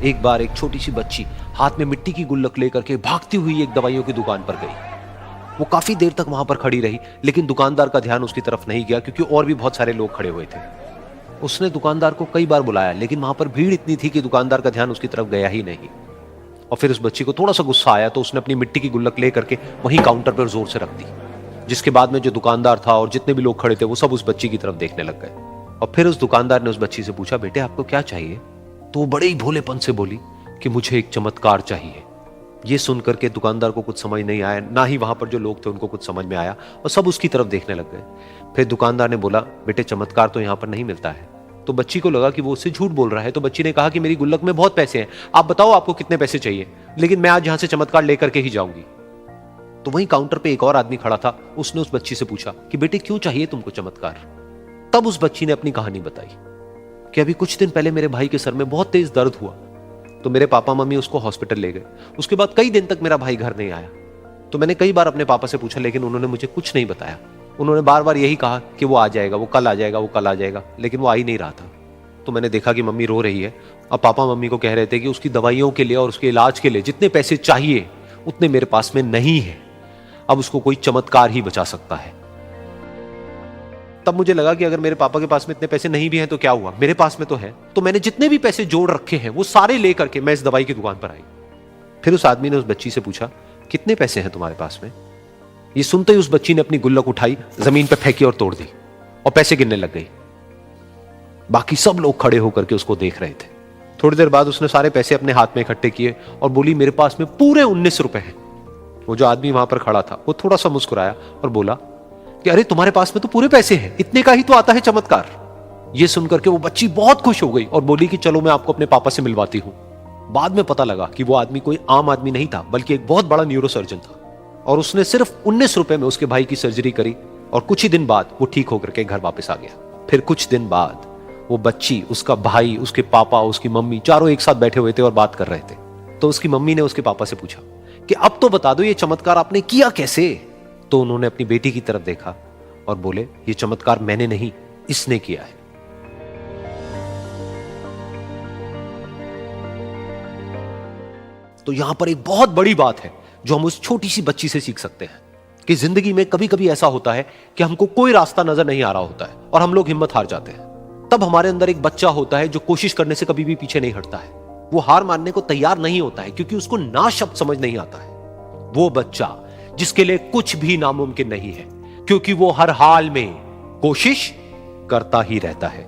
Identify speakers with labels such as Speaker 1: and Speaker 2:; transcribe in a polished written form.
Speaker 1: एक बार एक छोटी सी बच्ची हाथ में मिट्टी की गुल्लक लेकर के भागती हुई एक दवाइयों की दुकान पर गई। वो काफी देर तक वहां पर खड़ी रही, लेकिन दुकानदार का ध्यान उसकी तरफ नहीं गया क्योंकि और भी बहुत सारे लोग खड़े हुए थे। उसने दुकानदार को कई बार बुलाया, लेकिन वहां पर भीड़ इतनी थी कि दुकानदार का ध्यान उसकी तरफ गया ही नहीं। और फिर उस बच्ची को थोड़ा सा गुस्सा आया तो उसने अपनी मिट्टी की गुल्लक लेकर के वहीं काउंटर पर जोर से रख दी, जिसके बाद में जो दुकानदार था और जितने भी लोग खड़े थे वो सब उस बच्ची की तरफ देखने लग गए। और फिर उस दुकानदार ने उस बच्ची से पूछा, बेटे आपको क्या चाहिए? तो वो बड़े ही भोलेपन से बोली कि मुझे एक चमत्कार चाहिए। ये सुनकर के दुकानदार को कुछ समझ नहीं आया, ना ही वहां पर जो लोग थे उनको कुछ समझ में आया, और सब उसकी तरफ देखने लग गए। फिर दुकानदार ने बोला, बेटे चमत्कार तो यहां पर नहीं मिलता है। तो बच्ची को लगा कि वो उससे झूठ बोल रहा है, तो बच्ची ने कहा कि मेरी गुल्लक में बहुत पैसे हैं, आप बताओ आपको कितने पैसे चाहिए, लेकिन मैं आज यहां से चमत्कार लेकर के ही जाऊंगी। तो वहीं काउंटर पे एक और आदमी खड़ा था, उसने उस बच्ची से पूछा कि बेटे क्यों चाहिए तुमको चमत्कार? तब उस बच्ची ने अपनी कहानी बताई कि अभी कुछ दिन पहले मेरे भाई के सर में बहुत तेज दर्द हुआ, तो मेरे पापा मम्मी उसको हॉस्पिटल ले गए। उसके बाद कई दिन तक मेरा भाई घर नहीं आया। तो मैंने कई बार अपने पापा से पूछा, लेकिन उन्होंने मुझे कुछ नहीं बताया। उन्होंने बार बार यही कहा कि वो आ जाएगा, वो कल आ जाएगा, वो कल आ जाएगा, लेकिन वो आ ही नहीं रहा था। तो मैंने देखा कि मम्मी रो रही है। अब पापा मम्मी को कह रहे थे कि उसकी दवाइयों के लिए और उसके इलाज के लिए जितने पैसे चाहिए उतने मेरे पास में नहीं है, अब उसको कोई चमत्कार ही बचा सकता है। तब मुझे लगा कि अगर मेरे पापा के पास में इतने पैसे नहीं भी हैं तो क्या हुआ, मेरे पास में तो है। तो मैंने जितने भी पैसे जोड़ रखे हैं वो सारे लेकर के मैं इस दवाई की दुकान पर आई। फिर उस आदमी ने उस बच्ची से पूछा, कितने पैसे हैं तुम्हारे पास में? ये सुनते ही उस बच्ची ने अपनी गुल्लक उठाई, जमीन पर फेंकी और तोड़ दी और पैसे गिनने लग गई। बाकी सब लोग खड़े होकर के उसको देख रहे थे। थोड़ी देर बाद उसने सारे पैसे अपने हाथ में इकट्ठे किए और बोली, मेरे पास में पूरे 19 रुपए हैं। वो जो आदमी वहां पर खड़ा था वो थोड़ा सा मुस्कुराया और बोला कि अरे तुम्हारे पास में तो पूरे पैसे हैं, इतने का ही तो आता है चमत्कार। ये सुनकर के वो बच्ची बहुत खुश हो गई और बोली कि चलो मैं आपको अपने पापा से मिलवाती हूं। बाद में पता लगा कि वो आदमी कोई आम आदमी नहीं था, बल्कि एक बहुत बड़ा न्यूरोसर्जन था, और उसने सिर्फ 19 रुपए में उसके भाई की सर्जरी करी और कुछ ही दिन बाद वो ठीक होकर के घर वापस आ गया। फिर कुछ दिन बाद वो बच्ची, उसका भाई, उसके पापा, उसकी मम्मी चारों एक साथ बैठे हुए थे और बात कर रहे थे। तो उसकी मम्मी ने उसके पापा से पूछा कि अब तो बता दो ये चमत्कार आपने किया कैसे? तो उन्होंने अपनी बेटी की तरफ देखा और बोले, ये चमत्कार मैंने नहीं, इसने किया है। तो यहां पर एक बहुत बड़ी बात है जो हम उस छोटी सी बच्ची से सीख सकते हैं कि जिंदगी में कभी कभी ऐसा होता है कि हमको कोई रास्ता नजर नहीं आ रहा होता है और हम लोग हिम्मत हार जाते हैं। तब हमारे अंदर एक बच्चा होता है जो कोशिश करने से कभी भी पीछे नहीं हटता है। वो हार मानने को तैयार नहीं होता है क्योंकि उसको ना शब्द समझ नहीं आता है। वो बच्चा जिसके लिए कुछ भी नामुमकिन नहीं है, क्योंकि वो हर हाल में कोशिश करता ही रहता है।